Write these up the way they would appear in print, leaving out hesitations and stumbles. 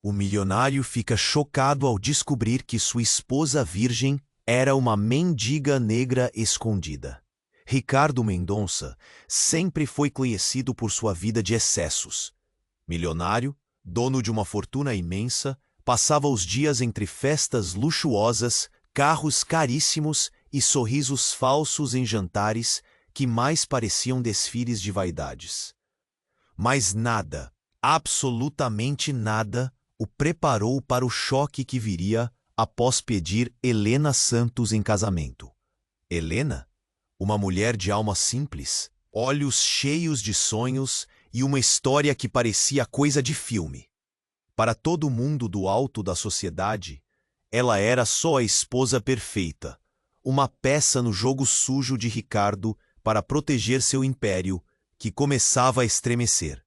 O milionário fica chocado ao descobrir que sua esposa virgem era uma mendiga negra escondida. Ricardo Mendonça sempre foi conhecido por sua vida de excessos. Milionário, dono de uma fortuna imensa, passava os dias entre festas luxuosas, carros caríssimos e sorrisos falsos em jantares que mais pareciam desfiles de vaidades. Mas nada, absolutamente nada, o preparou para o choque que viria após pedir Helena Santos em casamento. Helena? Uma mulher de alma simples, olhos cheios de sonhos e uma história que parecia coisa de filme. Para todo mundo do alto da sociedade, ela era só a esposa perfeita, uma peça no jogo sujo de Ricardo para proteger seu império, que começava a estremecer.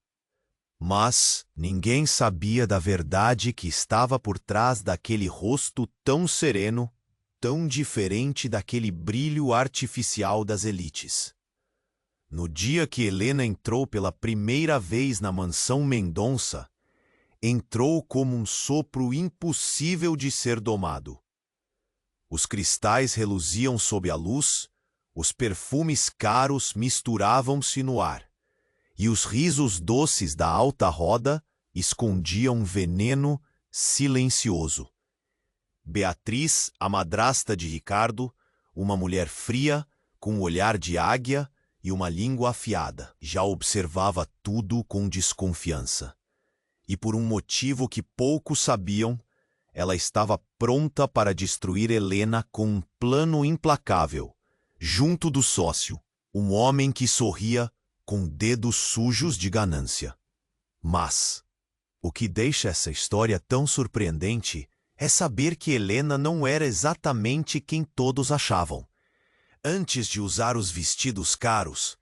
Mas ninguém sabia da verdade que estava por trás daquele rosto tão sereno, tão diferente daquele brilho artificial das elites. No dia que Helena entrou pela primeira vez na mansão Mendonça, entrou como um sopro impossível de ser domado. Os cristais reluziam sob a luz, os perfumes caros misturavam-se no ar, e os risos doces da alta roda escondiam um veneno silencioso. Beatriz, a madrasta de Ricardo, uma mulher fria, com um olhar de águia e uma língua afiada, já observava tudo com desconfiança. E por um motivo que poucos sabiam, ela estava pronta para destruir Helena com um plano implacável, junto do sócio, um homem que sorria com dedos sujos de ganância. Mas o que deixa essa história tão surpreendente é saber que Helena não era exatamente quem todos achavam. Antes de usar os vestidos caros,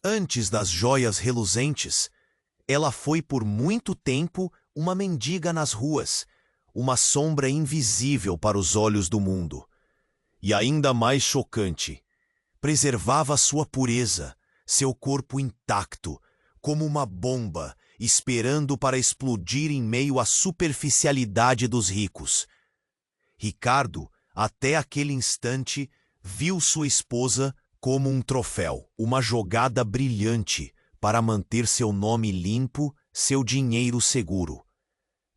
antes das joias reluzentes, ela foi por muito tempo uma mendiga nas ruas, uma sombra invisível para os olhos do mundo. E ainda mais chocante, preservava sua pureza, seu corpo intacto, como uma bomba, esperando para explodir em meio à superficialidade dos ricos. Ricardo, até aquele instante, viu sua esposa como um troféu, uma jogada brilhante para manter seu nome limpo, seu dinheiro seguro.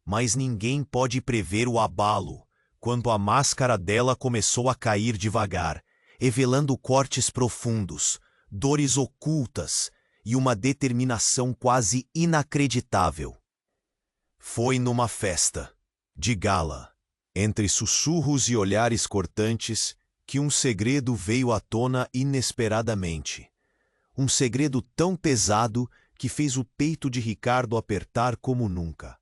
Mas ninguém pode prever o abalo quando a máscara dela começou a cair devagar, revelando cortes profundos, dores ocultas e uma determinação quase inacreditável. Foi numa festa, de gala, entre sussurros e olhares cortantes, que um segredo veio à tona inesperadamente. Um segredo tão pesado que fez o peito de Ricardo apertar como nunca.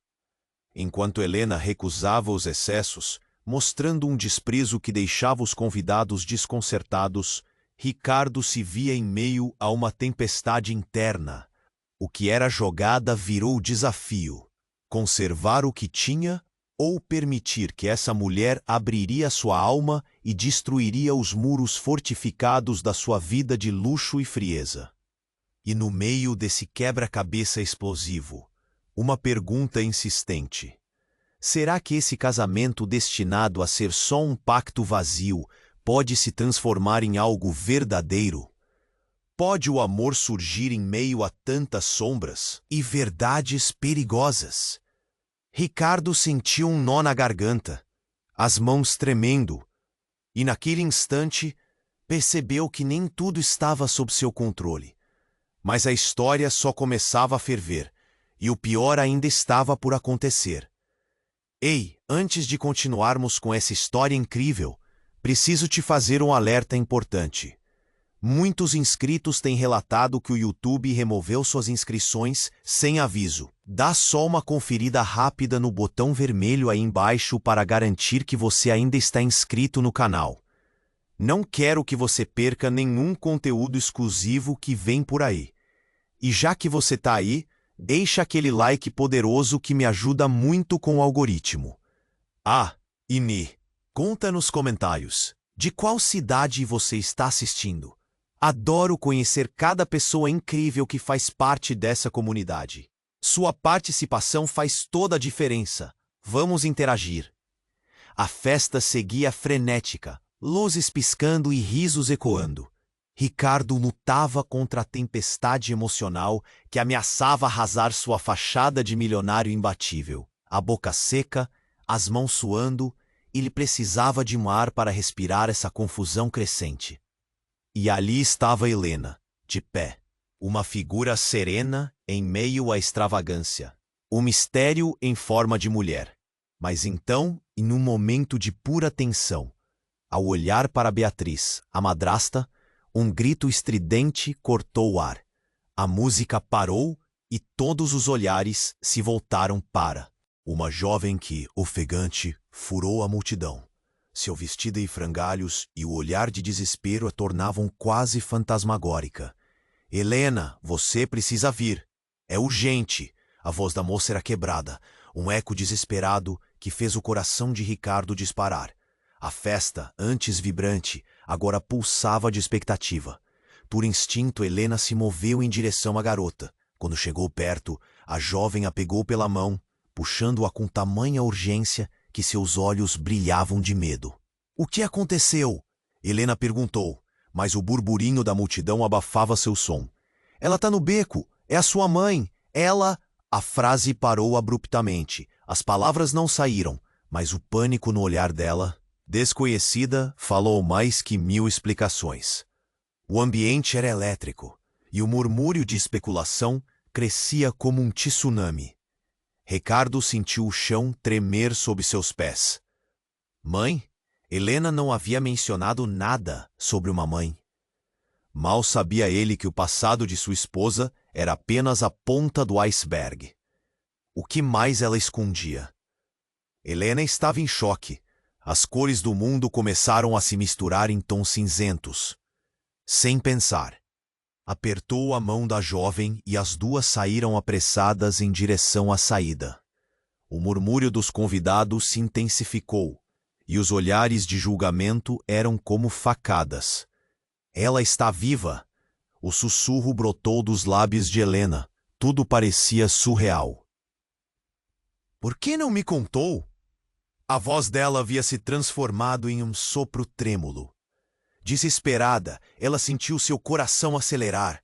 Enquanto Helena recusava os excessos, mostrando um desprezo que deixava os convidados desconcertados, Ricardo se via em meio a uma tempestade interna. O que era jogada virou desafio: conservar o que tinha ou permitir que essa mulher abriria sua alma e destruiria os muros fortificados da sua vida de luxo e frieza. E no meio desse quebra-cabeça explosivo, uma pergunta insistente: será que esse casamento destinado a ser só um pacto vazio pode se transformar em algo verdadeiro? Pode o amor surgir em meio a tantas sombras e verdades perigosas? Ricardo sentiu um nó na garganta, as mãos tremendo, e naquele instante percebeu que nem tudo estava sob seu controle. Mas a história só começava a ferver, e o pior ainda estava por acontecer. Ei, antes de continuarmos com essa história incrível, preciso te fazer um alerta importante. Muitos inscritos têm relatado que o YouTube removeu suas inscrições sem aviso. Dá só uma conferida rápida no botão vermelho aí embaixo para garantir que você ainda está inscrito no canal. Não quero que você perca nenhum conteúdo exclusivo que vem por aí. E já que você está aí, deixa aquele like poderoso que me ajuda muito com o algoritmo. Ah, e conta nos comentários de qual cidade você está assistindo. Adoro conhecer cada pessoa incrível que faz parte dessa comunidade. Sua participação faz toda a diferença. Vamos interagir. A festa seguia frenética, luzes piscando e risos ecoando. Ricardo lutava contra a tempestade emocional que ameaçava arrasar sua fachada de milionário imbatível. A boca seca, as mãos suando, ele precisava de um ar para respirar essa confusão crescente. E ali estava Helena, de pé, uma figura serena em meio à extravagância, um mistério em forma de mulher. Mas então, em um momento de pura tensão, ao olhar para Beatriz, a madrasta, um grito estridente cortou o ar. A música parou e todos os olhares se voltaram para uma jovem que, ofegante, furou a multidão. Seu vestido em frangalhos e o olhar de desespero a tornavam quase fantasmagórica. Helena, você precisa vir. É urgente. A voz da moça era quebrada, um eco desesperado que fez o coração de Ricardo disparar. A festa, antes vibrante, agora pulsava de expectativa. Por instinto, Helena se moveu em direção à garota. Quando chegou perto, a jovem a pegou pela mão, puxando-a com tamanha urgência que seus olhos brilhavam de medo. O que aconteceu? Helena perguntou, mas o burburinho da multidão abafava seu som. Ela tá no beco, é a sua mãe, ela... A frase parou abruptamente. As palavras não saíram, mas o pânico no olhar dela, desconhecida, falou mais que 1000 explicações. O ambiente era elétrico, e o murmúrio de especulação crescia como um tsunami. Ricardo sentiu o chão tremer sob seus pés. Mãe? Helena não havia mencionado nada sobre uma mãe. Mal sabia ele que o passado de sua esposa era apenas a ponta do iceberg. O que mais ela escondia? Helena estava em choque. As cores do mundo começaram a se misturar em tons cinzentos. Sem pensar, apertou a mão da jovem e as duas saíram apressadas em direção à saída. O murmúrio dos convidados se intensificou, e os olhares de julgamento eram como facadas. Ela está viva! O sussurro brotou dos lábios de Helena. Tudo parecia surreal. Por que não me contou? A voz dela havia se transformado em um sopro trêmulo. Desesperada, ela sentiu seu coração acelerar.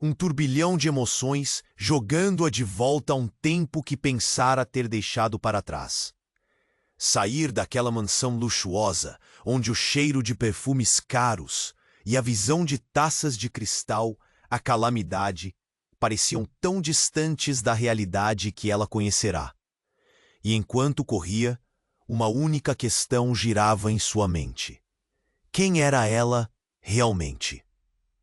Um turbilhão de emoções jogando-a de volta a um tempo que pensara ter deixado para trás. Sair daquela mansão luxuosa, onde o cheiro de perfumes caros e a visão de taças de cristal, a calamidade, pareciam tão distantes da realidade que ela conhecerá. E enquanto corria, uma única questão girava em sua mente. Quem era ela realmente?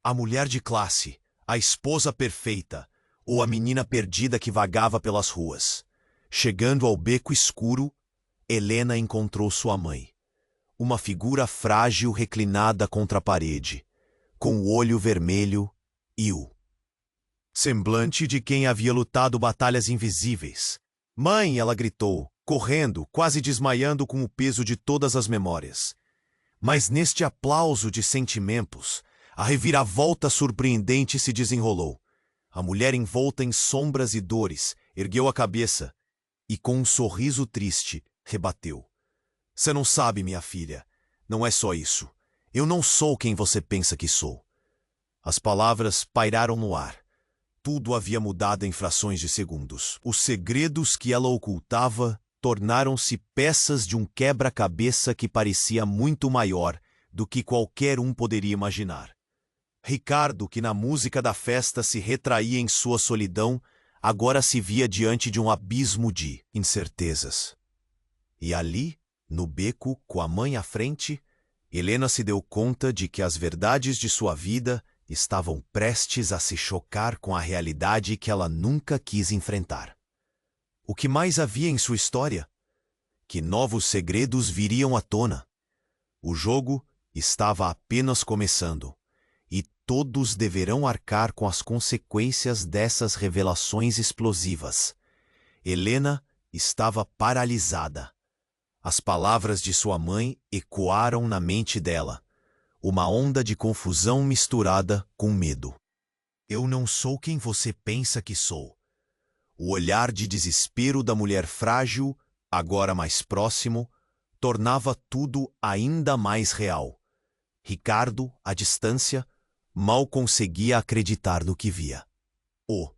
A mulher de classe, a esposa perfeita, ou a menina perdida que vagava pelas ruas? Chegando ao beco escuro, Helena encontrou sua mãe. Uma figura frágil reclinada contra a parede, com o olho vermelho e o semblante de quem havia lutado batalhas invisíveis. Mãe, ela gritou, correndo, quase desmaiando com o peso de todas as memórias. Mas neste aplauso de sentimentos, a reviravolta surpreendente se desenrolou. A mulher envolta em sombras e dores ergueu a cabeça e, com um sorriso triste, rebateu. Você não sabe, minha filha. Não é só isso. Eu não sou quem você pensa que sou. As palavras pairaram no ar. Tudo havia mudado em frações de segundos. Os segredos que ela ocultava tornaram-se peças de um quebra-cabeça que parecia muito maior do que qualquer um poderia imaginar. Ricardo, que na música da festa se retraía em sua solidão, agora se via diante de um abismo de incertezas. E ali, no beco, com a mãe à frente, Helena se deu conta de que as verdades de sua vida estavam prestes a se chocar com a realidade que ela nunca quis enfrentar. O que mais havia em sua história? Que novos segredos viriam à tona. O jogo estava apenas começando, e todos deverão arcar com as consequências dessas revelações explosivas. Helena estava paralisada. As palavras de sua mãe ecoaram na mente dela, uma onda de confusão misturada com medo. Eu não sou quem você pensa que sou. O olhar de desespero da mulher frágil agora mais próximo, tornava tudo ainda mais real. Ricardo, à distância, mal conseguia acreditar no que via. O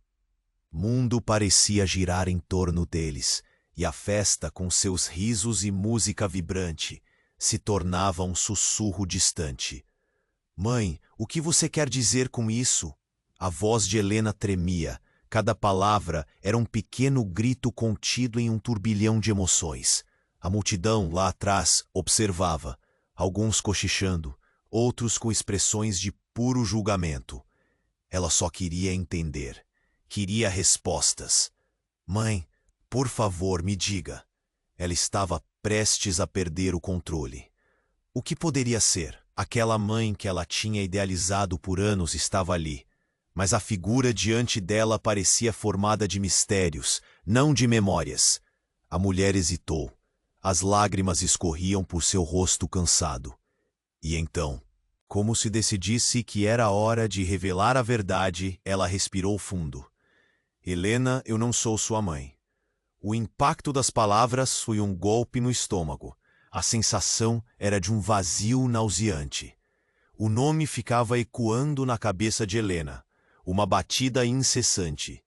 mundo parecia girar em torno deles, e a festa, com seus risos e música vibrante, se tornava um sussurro distante. Mãe, o que você quer dizer com isso? A voz de Helena tremia. Cada palavra era um pequeno grito contido em um turbilhão de emoções. A multidão, lá atrás, observava, alguns cochichando, outros com expressões de puro julgamento. Ela só queria entender. Queria respostas. Mãe, por favor, me diga. Ela estava prestes a perder o controle. O que poderia ser? Aquela mãe que ela tinha idealizado por anos estava ali, mas a figura diante dela parecia formada de mistérios, não de memórias. A mulher hesitou. As lágrimas escorriam por seu rosto cansado. E então, como se decidisse que era hora de revelar a verdade, ela respirou fundo. Helena, eu não sou sua mãe. O impacto das palavras foi um golpe no estômago. A sensação era de um vazio nauseante. O nome ficava ecoando na cabeça de Helena, uma batida incessante.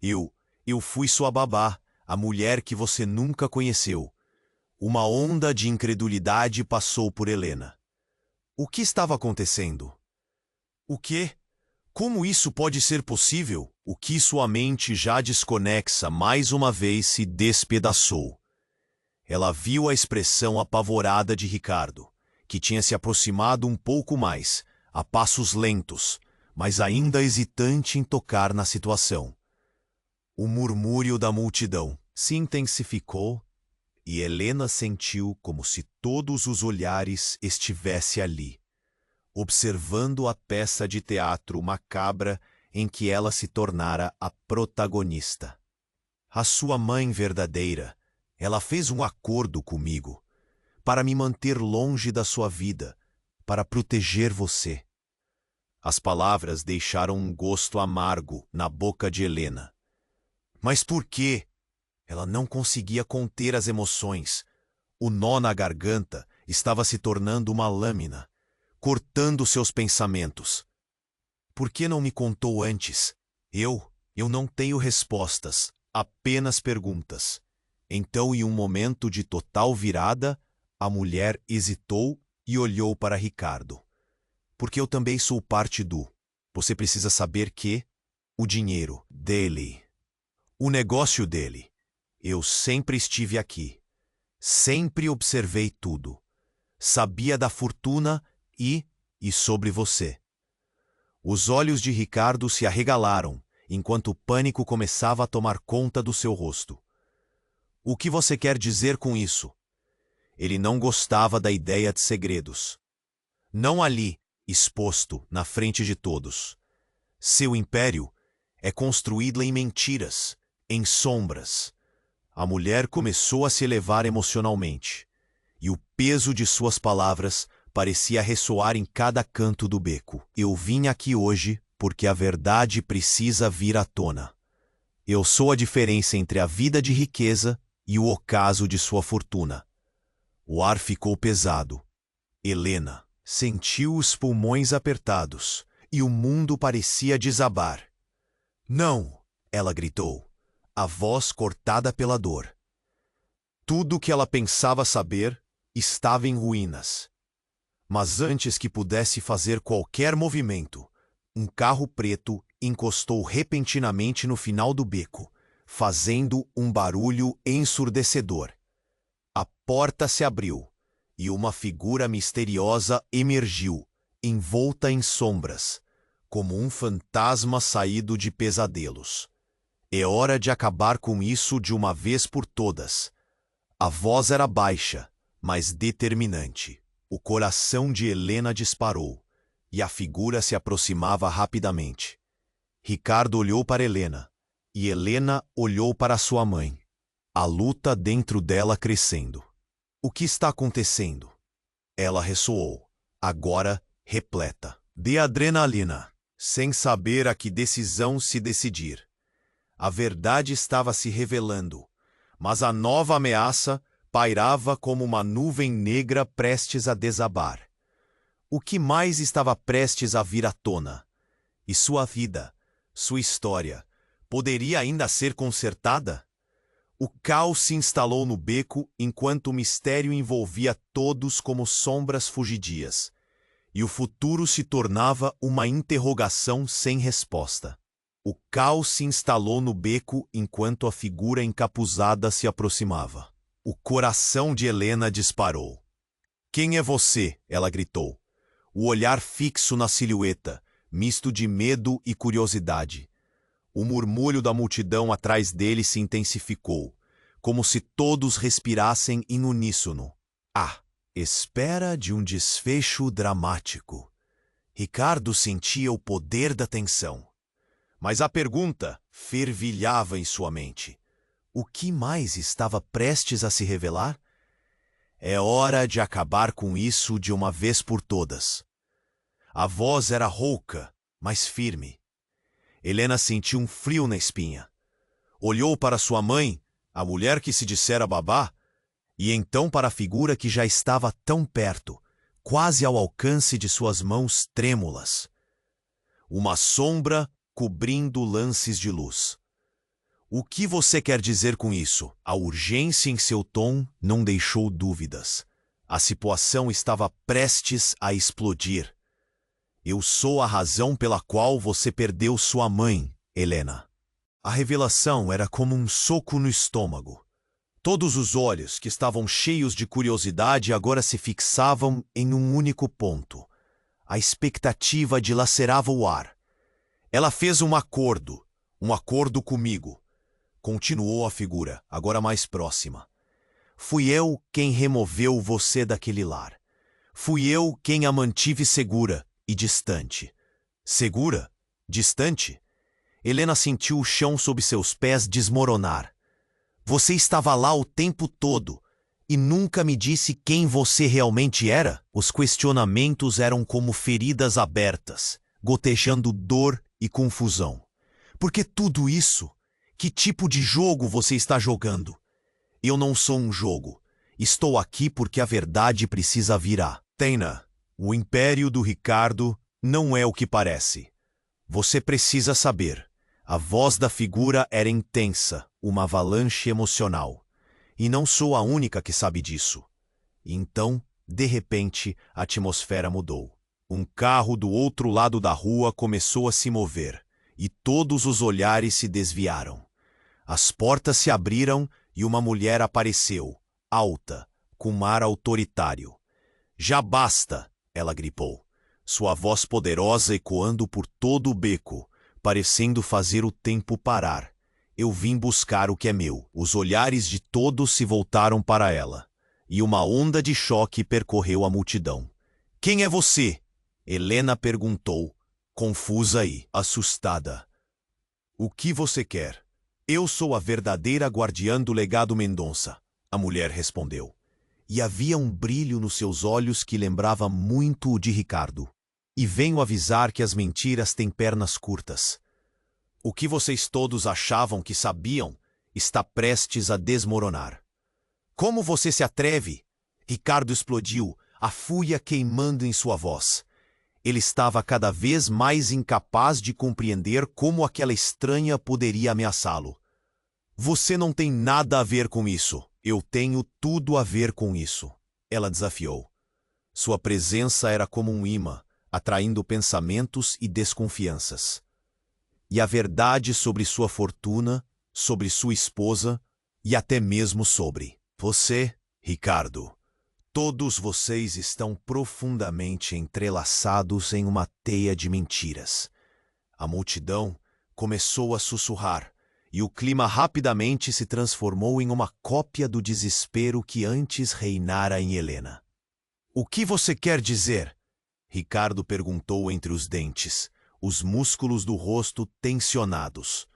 Eu fui sua babá, a mulher que você nunca conheceu. Uma onda de incredulidade passou por Helena. O que estava acontecendo? O quê? Como isso pode ser possível? O que sua mente já desconexa mais uma vez se despedaçou. Ela viu a expressão apavorada de Ricardo, que tinha se aproximado um pouco mais, a passos lentos, mas ainda hesitante em tocar na situação. O murmúrio da multidão se intensificou e Helena sentiu como se todos os olhares estivessem ali, observando a peça de teatro macabra em que ela se tornara a protagonista. A sua mãe verdadeira, ela fez um acordo comigo, para me manter longe da sua vida, para proteger você. As palavras deixaram um gosto amargo na boca de Helena. Mas por quê? Ela não conseguia conter as emoções. O nó na garganta estava se tornando uma lâmina, cortando seus pensamentos. Por que não me contou antes? Eu não tenho respostas, apenas perguntas. Então, em um momento de total virada, a mulher hesitou e olhou para Ricardo. Porque eu também sou parte do. Você precisa saber que o dinheiro dele, o negócio dele. Eu sempre estive aqui. Sempre observei tudo. Sabia da fortuna e sobre você. Os olhos de Ricardo se arregalaram, enquanto o pânico começava a tomar conta do seu rosto. O que você quer dizer com isso? Ele não gostava da ideia de segredos. Não ali, exposto, na frente de todos. Seu império é construído em mentiras, em sombras. A mulher começou a se elevar emocionalmente, e o peso de suas palavras parecia ressoar em cada canto do beco. Eu vim aqui hoje porque a verdade precisa vir à tona. Eu sou a diferença entre a vida de riqueza e o ocaso de sua fortuna. O ar ficou pesado. Helena sentiu os pulmões apertados e o mundo parecia desabar. Não! Ela gritou, a voz cortada pela dor. Tudo o que ela pensava saber estava em ruínas. Mas antes que pudesse fazer qualquer movimento, um carro preto encostou repentinamente no final do beco, fazendo um barulho ensurdecedor. A porta se abriu e uma figura misteriosa emergiu, envolta em sombras, como um fantasma saído de pesadelos. É hora de acabar com isso de uma vez por todas. A voz era baixa, mas determinante. O coração de Helena disparou, e a figura se aproximava rapidamente. Ricardo olhou para Helena, e Helena olhou para sua mãe. A luta dentro dela crescendo. O que está acontecendo? Ela ressoou, agora repleta de adrenalina, sem saber a que decisão se decidir. A verdade estava se revelando, Mas a nova ameaça pairava como uma nuvem negra prestes a desabar. O que mais estava prestes a vir à tona? E sua vida, sua história, poderia ainda ser consertada? O caos se instalou no beco enquanto o mistério envolvia todos como sombras fugidias, e o futuro se tornava uma interrogação sem resposta. O caos se instalou no beco enquanto a figura encapuzada se aproximava. O coração de Helena disparou. "Quem é você?" ela gritou. O olhar fixo na silhueta, misto de medo e curiosidade. O murmúrio da multidão atrás dele se intensificou, como se todos respirassem em uníssono. À espera de um desfecho dramático. Ricardo sentia o poder da tensão. Mas a pergunta fervilhava em sua mente. O que mais estava prestes a se revelar? É hora de acabar com isso de uma vez por todas. A voz era rouca, mas firme. Helena sentiu um frio na espinha. Olhou para sua mãe, a mulher que se dissera babá, e então para a figura que já estava tão perto, quase ao alcance de suas mãos trêmulas. Uma sombra cobrindo lances de luz. "O que você quer dizer com isso?" A urgência em seu tom não deixou dúvidas. A situação estava prestes a explodir. "Eu sou a razão pela qual você perdeu sua mãe, Helena." A revelação era como um soco no estômago. Todos os olhos, que estavam cheios de curiosidade, agora se fixavam em um único ponto. A expectativa dilacerava o ar. "Ela fez um acordo comigo", continuou a figura, agora mais próxima. "Fui eu quem removeu você daquele lar. Fui eu quem a mantive segura e distante." Segura? Distante? Helena sentiu o chão sob seus pés desmoronar. "Você estava lá o tempo todo e nunca me disse quem você realmente era?" Os questionamentos eram como feridas abertas, gotejando dor e confusão. "Por que tudo isso? Que tipo de jogo você está jogando?" "Eu não sou um jogo. Estou aqui porque a verdade precisa vir à tona. O império do Ricardo não é o que parece. Você precisa saber." A voz da figura era intensa, uma avalanche emocional. "E não sou a única que sabe disso." Então, de repente, a atmosfera mudou. Um carro do outro lado da rua começou a se mover, e todos os olhares se desviaram. As portas se abriram e uma mulher apareceu, alta, com ar autoritário. "Já basta!" ela gripou, sua voz poderosa ecoando por todo o beco, parecendo fazer o tempo parar. "Eu vim buscar o que é meu." Os olhares de todos se voltaram para ela, e uma onda de choque percorreu a multidão. "Quem é você?" Helena perguntou, confusa e assustada. "O que você quer?" "Eu sou a verdadeira guardiã do legado Mendonça", a mulher respondeu. E havia um brilho nos seus olhos que lembrava muito o de Ricardo. "E venho avisar que as mentiras têm pernas curtas. O que vocês todos achavam que sabiam está prestes a desmoronar." "Como você se atreve?" Ricardo explodiu, a fúria queimando em sua voz. Ele estava cada vez mais incapaz de compreender como aquela estranha poderia ameaçá-lo. "Você não tem nada a ver com isso." "Eu tenho tudo a ver com isso", ela desafiou. Sua presença era como um imã, atraindo pensamentos e desconfianças. E a verdade sobre sua fortuna, sobre sua esposa e até mesmo sobre você, Ricardo. Todos vocês estão profundamente entrelaçados em uma teia de mentiras. A multidão começou a sussurrar, e o clima rapidamente se transformou em uma cópia do desespero que antes reinara em Helena. "O que você quer dizer?" Ricardo perguntou entre os dentes, os músculos do rosto tensionados.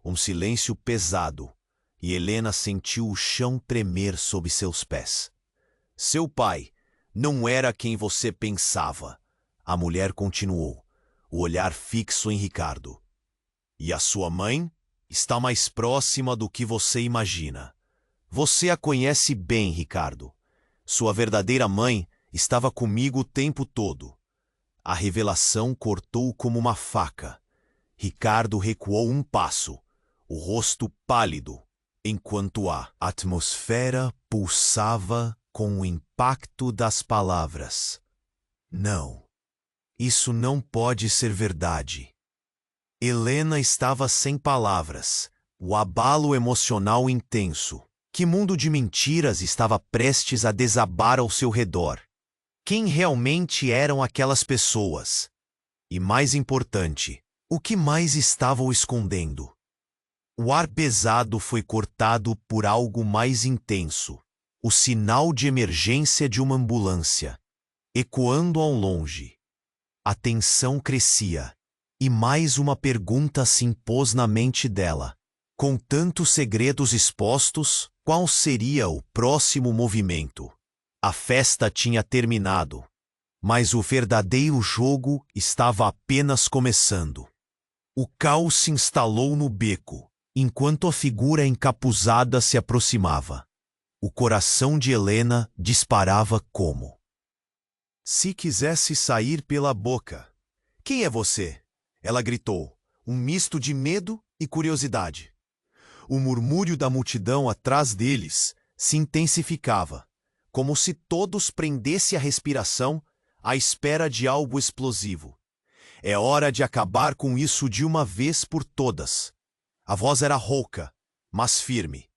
Um silêncio pesado, e Helena sentiu o chão tremer sob seus pés. "Seu pai não era quem você pensava", a mulher continuou, o olhar fixo em Ricardo. "E a sua mãe está mais próxima do que você imagina." Você a conhece bem, Ricardo. Sua verdadeira mãe estava comigo o tempo todo. A revelação cortou como uma faca. Ricardo recuou um passo, o rosto pálido, enquanto a atmosfera pulsava com o impacto das palavras. Não, isso não pode ser verdade. Helena estava sem palavras, o abalo emocional intenso. Que mundo de mentiras estava prestes a desabar ao seu redor? Quem realmente eram aquelas pessoas? E mais importante, o que mais estavam escondendo? O ar pesado foi cortado por algo mais intenso. O sinal de emergência de uma ambulância, ecoando ao longe. A tensão crescia, e mais uma pergunta se impôs na mente dela. Com tantos segredos expostos, qual seria o próximo movimento? A festa tinha terminado, mas o verdadeiro jogo estava apenas começando. O caos se instalou no beco, enquanto a figura encapuzada se aproximava. O coração de Helena disparava como. Se quisesse sair pela boca. Quem é você? Ela gritou, um misto de medo e curiosidade. O murmúrio da multidão atrás deles se intensificava, como se todos prendessem a respiração à espera de algo explosivo. É hora de acabar com isso de uma vez por todas. A voz era rouca, mas firme.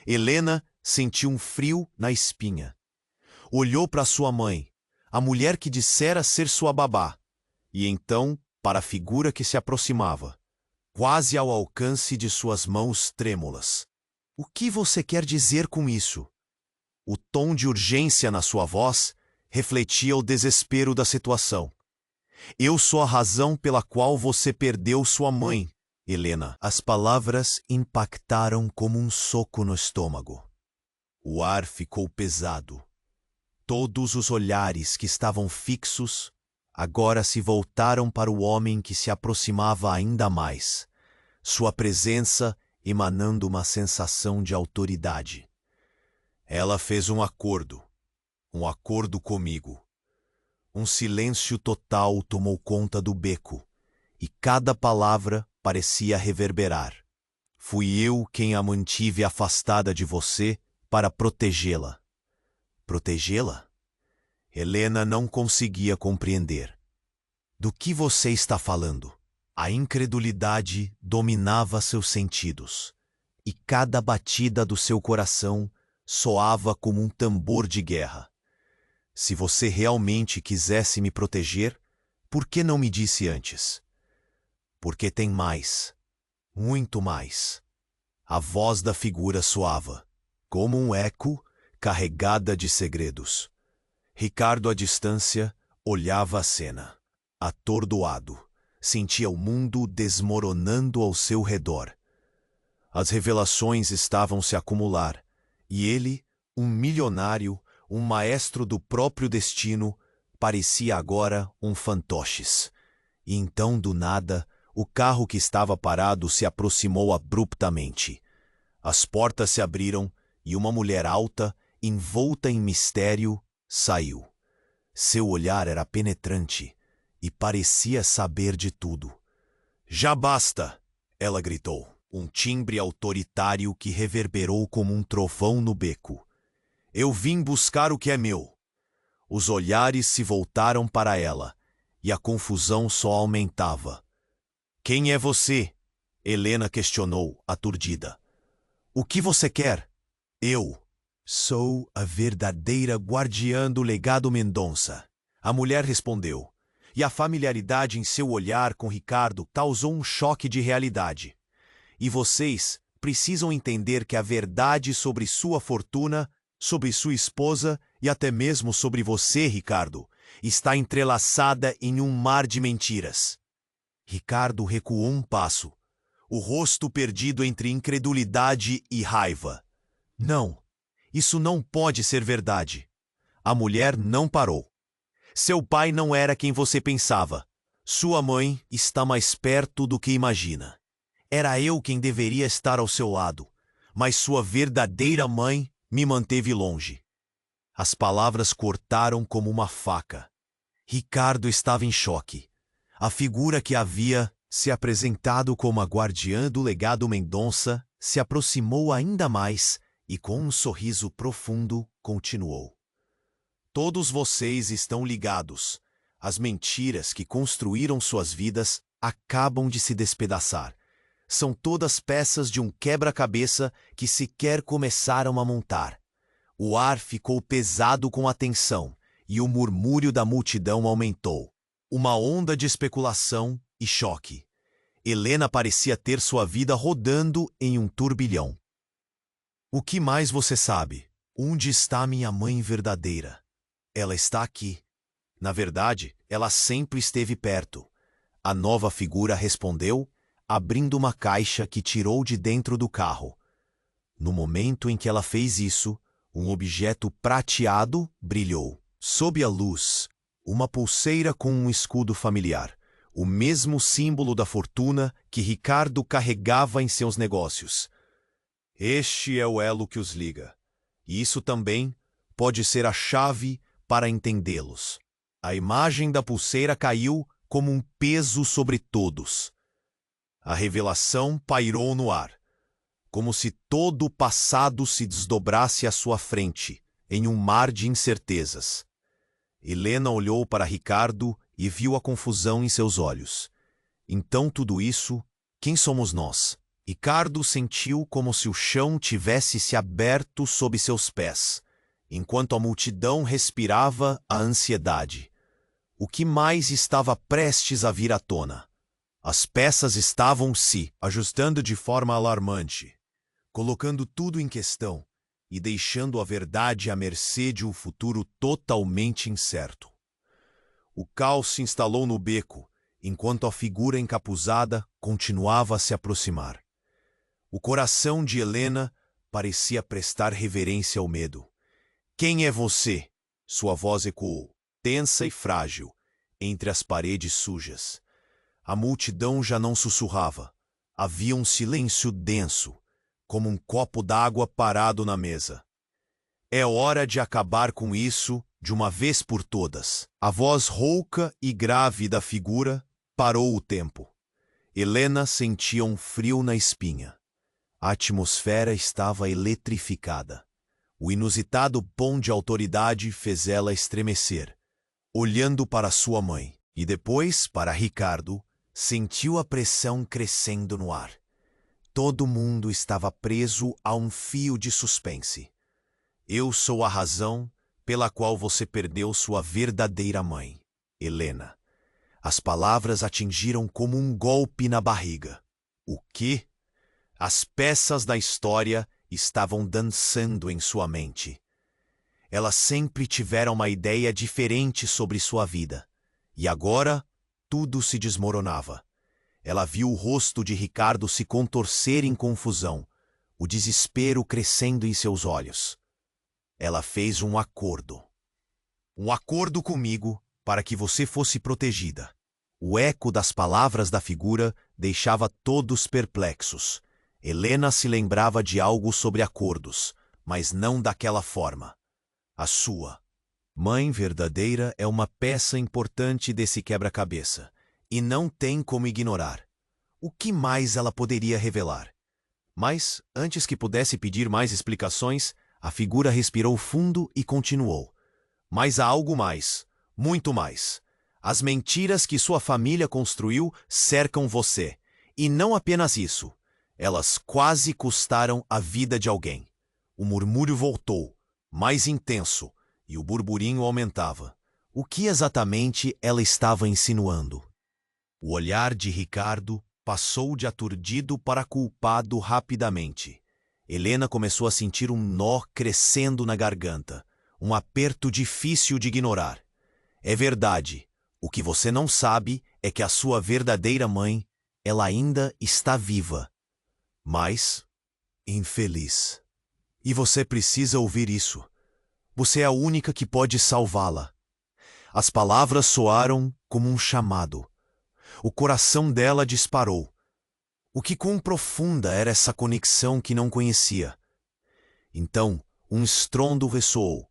Helena sentiu um frio na espinha. Olhou para sua mãe, a mulher que dissera ser sua babá, e então para a figura que se aproximava, quase ao alcance de suas mãos trêmulas. O que você quer dizer com isso? O tom de urgência na sua voz refletia o desespero da situação. Eu sou a razão pela qual você perdeu sua mãe, Helena. As palavras impactaram como um soco no estômago. O ar ficou pesado. Todos os olhares que estavam fixos agora se voltaram para o homem que se aproximava ainda mais, sua presença emanando uma sensação de autoridade. Ela fez um acordo comigo. Um silêncio total tomou conta do beco, e cada palavra parecia reverberar. Fui eu quem a mantive afastada de você para protegê-la. Protegê-la? Helena não conseguia compreender. Do que você está falando? A incredulidade dominava seus sentidos, e cada batida do seu coração soava como um tambor de guerra. Se você realmente quisesse me proteger, por que não me disse antes? Porque tem mais, muito mais. A voz da figura soava, como um eco carregada de segredos. Ricardo, à distância, olhava a cena. Atordoado, sentia o mundo desmoronando ao seu redor. As revelações estavam se a acumular, e ele, um milionário, um maestro do próprio destino, parecia agora um fantoches. E então, do nada, o carro que estava parado se aproximou abruptamente. As portas se abriram e uma mulher alta, envolta em mistério, saiu. Seu olhar era penetrante e parecia saber de tudo. Já basta! Ela gritou, um timbre autoritário que reverberou como um trovão no beco. Eu vim buscar o que é meu. Os olhares se voltaram para ela e a confusão só aumentava. Quem é você? Helena questionou, aturdida. O que você quer? Eu sou a verdadeira guardiã do legado Mendonça. A mulher respondeu, e a familiaridade em seu olhar com Ricardo causou um choque de realidade. E vocês precisam entender que a verdade sobre sua fortuna, sobre sua esposa e até mesmo sobre você, Ricardo, está entrelaçada em um mar de mentiras. Ricardo recuou um passo, o rosto perdido entre incredulidade e raiva. Não, isso não pode ser verdade. A mulher não parou. Seu pai não era quem você pensava. Sua mãe está mais perto do que imagina. Era eu quem deveria estar ao seu lado. mas sua verdadeira mãe me manteve longe. As palavras cortaram como uma faca. Ricardo estava em choque. A figura que havia se apresentado como a guardiã do legado Mendonça se aproximou ainda mais e, com um sorriso profundo, continuou. Todos vocês estão ligados. As mentiras que construíram suas vidas acabam de se despedaçar. São todas peças de um quebra-cabeça que sequer começaram a montar. O ar ficou pesado com a tensão e o murmúrio da multidão aumentou. Uma onda de especulação e choque. Helena parecia ter sua vida rodando em um turbilhão. O que mais você sabe? Onde está minha mãe verdadeira? Ela está aqui. Na verdade, ela sempre esteve perto. A nova figura respondeu, abrindo uma caixa que tirou de dentro do carro. No momento em que ela fez isso, um objeto prateado brilhou. Sob a luz, uma pulseira com um escudo familiar, o mesmo símbolo da fortuna que Ricardo carregava em seus negócios. Este é o elo que os liga. E isso também pode ser a chave para entendê-los. A imagem da pulseira caiu como um peso sobre todos. A revelação pairou no ar, como se todo o passado se desdobrasse à sua frente, em um mar de incertezas. Helena olhou para Ricardo e viu a confusão em seus olhos. Então tudo isso, quem somos nós? Ricardo sentiu como se o chão tivesse se aberto sob seus pés, enquanto a multidão respirava a ansiedade. O que mais estava prestes a vir à tona? As peças estavam se ajustando de forma alarmante, colocando tudo em questão e deixando a verdade à mercê de um futuro totalmente incerto. O caos se instalou no beco, enquanto a figura encapuzada continuava a se aproximar. O coração de Helena parecia prestar reverência ao medo. Quem é você? Sua voz ecoou, tensa e frágil, entre as paredes sujas. A multidão já não sussurrava. Havia um silêncio denso, como um copo d'água parado na mesa. É hora de acabar com isso de uma vez por todas. A voz rouca e grave da figura parou o tempo. Helena sentia um frio na espinha. A atmosfera estava eletrificada. O inusitado tom de autoridade fez ela estremecer. Olhando para sua mãe e depois para Ricardo, sentiu a pressão crescendo no ar. Todo mundo estava preso a um fio de suspense. Eu sou a razão pela qual você perdeu sua verdadeira mãe, Helena. As palavras atingiram como um golpe na barriga. O quê? As peças da história estavam dançando em sua mente. Elas sempre tiveram uma ideia diferente sobre sua vida. E agora, tudo se desmoronava. Ela viu o rosto de Ricardo se contorcer em confusão, o desespero crescendo em seus olhos. Ela fez um acordo. Um acordo comigo para que você fosse protegida. O eco das palavras da figura deixava todos perplexos. Helena se lembrava de algo sobre acordos, mas não daquela forma. A sua mãe verdadeira é uma peça importante desse quebra-cabeça, e não tem como ignorar. O que mais ela poderia revelar? Mas, antes que pudesse pedir mais explicações, a figura respirou fundo e continuou. Mas há algo mais, muito mais. As mentiras que sua família construiu cercam você. E não apenas isso. Elas quase custaram a vida de alguém. O murmúrio voltou, mais intenso, e o burburinho aumentava. O que exatamente ela estava insinuando? O olhar de Ricardo passou de aturdido para culpado rapidamente. Helena começou a sentir um nó crescendo na garganta, um aperto difícil de ignorar. É verdade. O que você não sabe é que a sua verdadeira mãe, ela ainda está viva. Mas infeliz. E você precisa ouvir isso. Você é a única que pode salvá-la. As palavras soaram como um chamado. O coração dela disparou. O que quão profunda era essa conexão que não conhecia? Então, um estrondo ressoou.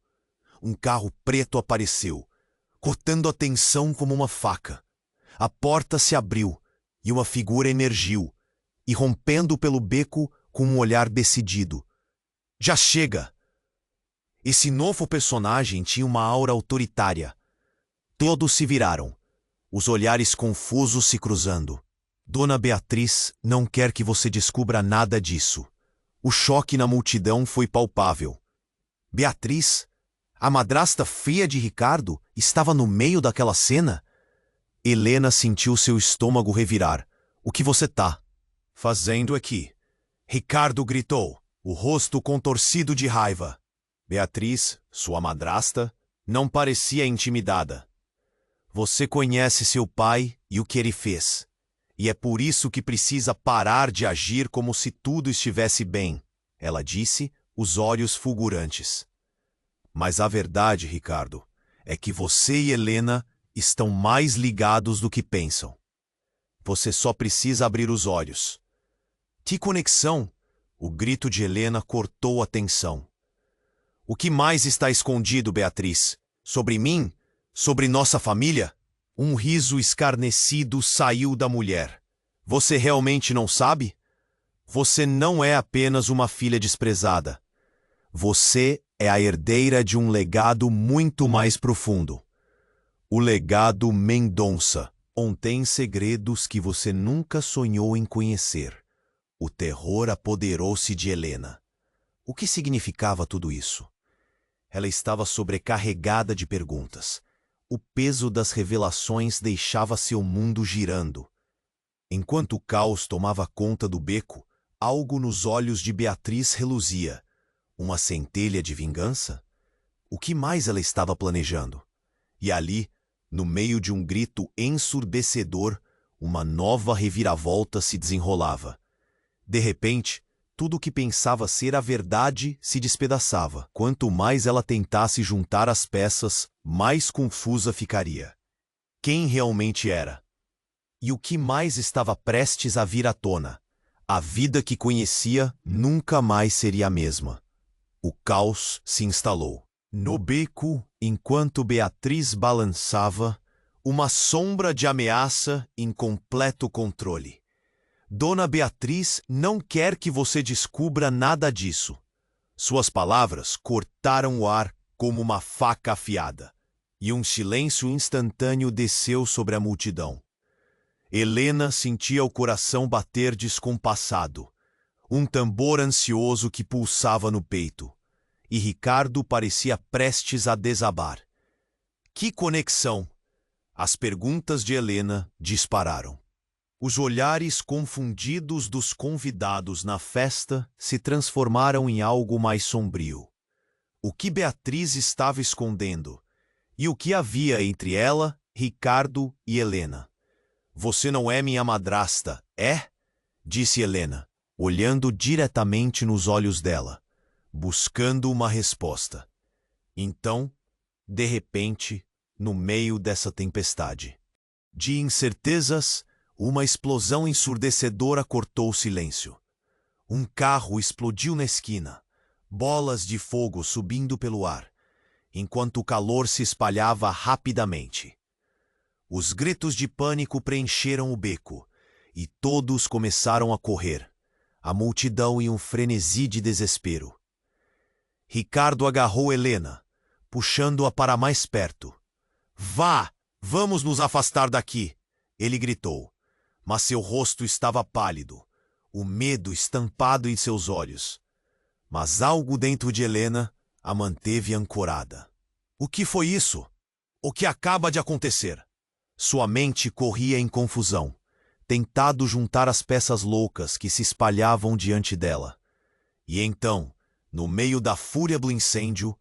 Um carro preto apareceu, cortando a tensão como uma faca. A porta se abriu e uma figura emergiu, irrompendo pelo beco com um olhar decidido. Já chega! Esse novo personagem tinha uma aura autoritária. Todos se viraram, os olhares confusos se cruzando. Dona Beatriz não quer que você descubra nada disso. O choque na multidão foi palpável. Beatriz, a madrasta feia de Ricardo, estava no meio daquela cena? Helena sentiu seu estômago revirar. O que você tá fazendo aqui? Ricardo gritou, o rosto contorcido de raiva. Beatriz, sua madrasta, não parecia intimidada. Você conhece seu pai e o que ele fez. E é por isso que precisa parar de agir como se tudo estivesse bem, ela disse, os olhos fulgurantes. Mas a verdade, Ricardo, é que você e Helena estão mais ligados do que pensam. Você só precisa abrir os olhos. Que conexão! O grito de Helena cortou a tensão. O que mais está escondido, Beatriz? Sobre mim? Sobre nossa família? Um riso escarnecido saiu da mulher. Você realmente não sabe? Você não é apenas uma filha desprezada. Você é a herdeira de um legado muito mais profundo. O legado Mendonça contém segredos que você nunca sonhou em conhecer. O terror apoderou-se de Helena. O que significava tudo isso? Ela estava sobrecarregada de perguntas. O peso das revelações deixava seu mundo girando. Enquanto o caos tomava conta do beco, algo nos olhos de Beatriz reluzia. Uma centelha de vingança? O que mais ela estava planejando? E ali, no meio de um grito ensurdecedor, uma nova reviravolta se desenrolava. De repente, tudo o que pensava ser a verdade se despedaçava. Quanto mais ela tentasse juntar as peças, mais confusa ficaria. Quem realmente era? E o que mais estava prestes a vir à tona? A vida que conhecia nunca mais seria a mesma. O caos se instalou. No beco, enquanto Beatriz balançava, uma sombra de ameaça em completo controle. Dona Beatriz não quer que você descubra nada disso. Suas palavras cortaram o ar como uma faca afiada, e um silêncio instantâneo desceu sobre a multidão. Helena sentia o coração bater descompassado, um tambor ansioso que pulsava no peito, e Ricardo parecia prestes a desabar. Que conexão! As perguntas de Helena dispararam. Os olhares confundidos dos convidados na festa se transformaram em algo mais sombrio. O que Beatriz estava escondendo? E o que havia entre ela, Ricardo e Helena? Você não é minha madrasta, é? Disse Helena, olhando diretamente nos olhos dela, buscando uma resposta. Então, de repente, no meio dessa tempestade de incertezas, uma explosão ensurdecedora cortou o silêncio. Um carro explodiu na esquina, bolas de fogo subindo pelo ar, enquanto o calor se espalhava rapidamente. Os gritos de pânico preencheram o beco, e todos começaram a correr, a multidão em um frenesi de desespero. Ricardo agarrou Helena, puxando-a para mais perto. Vá! Vamos nos afastar daqui! Ele gritou. Mas seu rosto estava pálido, o medo estampado em seus olhos. Mas algo dentro de Helena a manteve ancorada. O que foi isso? O que acaba de acontecer? Sua mente corria em confusão, tentado juntar as peças loucas que se espalhavam diante dela. E então, no meio da fúria do incêndio,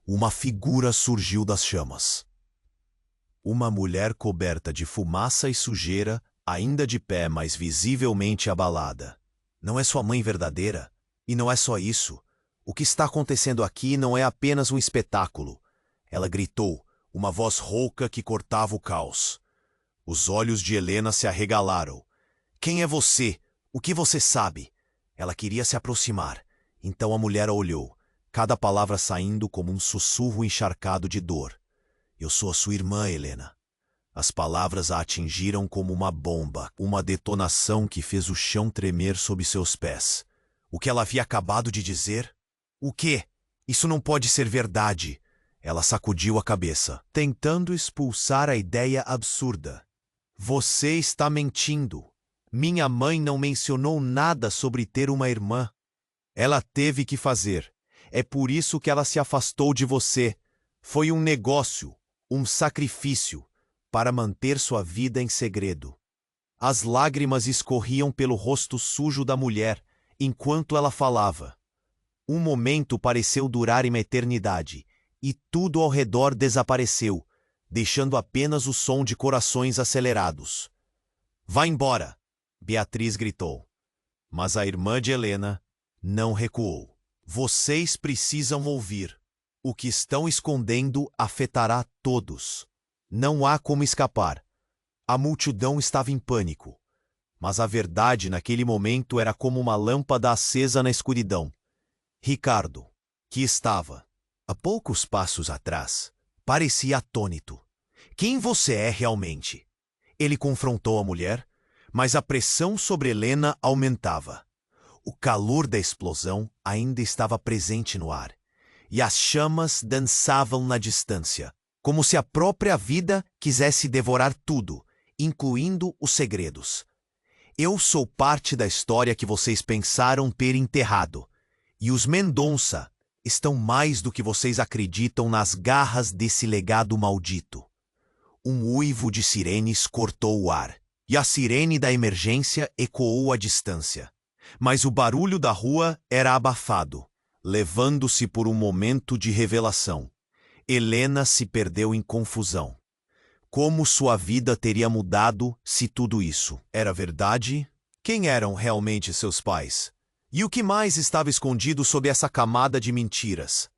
uma figura surgiu das chamas. Uma mulher coberta de fumaça e sujeira, ainda de pé, mas visivelmente abalada. Não é sua mãe verdadeira? E não é só isso. O que está acontecendo aqui não é apenas um espetáculo. Ela gritou, uma voz rouca que cortava o caos. Os olhos de Helena se arregalaram. Quem é você? O que você sabe? Ela queria se aproximar. Então a mulher a olhou, cada palavra saindo como um sussurro encharcado de dor. Eu sou a sua irmã, Helena. As palavras a atingiram como uma bomba, uma detonação que fez o chão tremer sob seus pés. O que ela havia acabado de dizer? O quê? Isso não pode ser verdade. Ela sacudiu a cabeça, tentando expulsar a ideia absurda. Você está mentindo. Minha mãe não mencionou nada sobre ter uma irmã. Ela teve que fazer. É por isso que ela se afastou de você. Foi um negócio, um sacrifício, para manter sua vida em segredo. As lágrimas escorriam pelo rosto sujo da mulher, enquanto ela falava. Um momento pareceu durar uma eternidade, e tudo ao redor desapareceu, deixando apenas o som de corações acelerados. Vá embora! Beatriz gritou. Mas a irmã de Helena não recuou. Vocês precisam ouvir. O que estão escondendo afetará todos. Não há como escapar. A multidão estava em pânico. Mas a verdade naquele momento era como uma lâmpada acesa na escuridão. Ricardo, que estava, a poucos passos atrás, parecia atônito. Quem você é realmente? Ele confrontou a mulher, mas a pressão sobre Helena aumentava. O calor da explosão ainda estava presente no ar, e as chamas dançavam na distância, como se a própria vida quisesse devorar tudo, incluindo os segredos. Eu sou parte da história que vocês pensaram ter enterrado, e os Mendonça estão mais do que vocês acreditam nas garras desse legado maldito. Um uivo de sirenes cortou o ar, e a sirene da emergência ecoou à distância. Mas o barulho da rua era abafado, levando-se por um momento de revelação. Helena se perdeu em confusão. Como sua vida teria mudado se tudo isso era verdade? Quem eram realmente seus pais? E o que mais estava escondido sob essa camada de mentiras?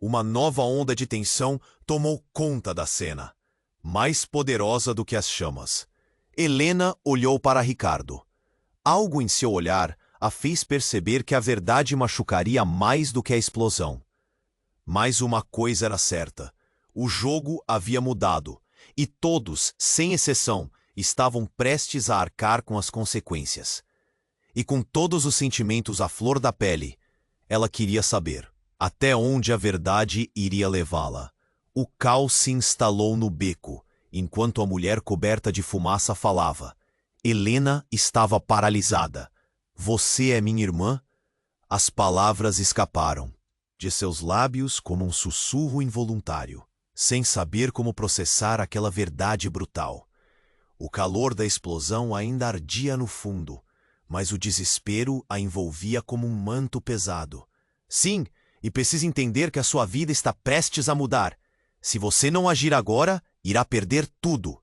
Uma nova onda de tensão tomou conta da cena, mais poderosa do que as chamas. Helena olhou para Ricardo. Algo em seu olhar a fez perceber que a verdade machucaria mais do que a explosão. Mas uma coisa era certa. O jogo havia mudado, e todos, sem exceção, estavam prestes a arcar com as consequências. E com todos os sentimentos à flor da pele, ela queria saber até onde a verdade iria levá-la. O caos se instalou no beco, enquanto a mulher coberta de fumaça falava. Helena estava paralisada. Você é minha irmã? As palavras escaparam de seus lábios como um sussurro involuntário, sem saber como processar aquela verdade brutal. O calor da explosão ainda ardia no fundo, mas o desespero a envolvia como um manto pesado. Sim, e precisa entender que a sua vida está prestes a mudar. Se você não agir agora, irá perder tudo.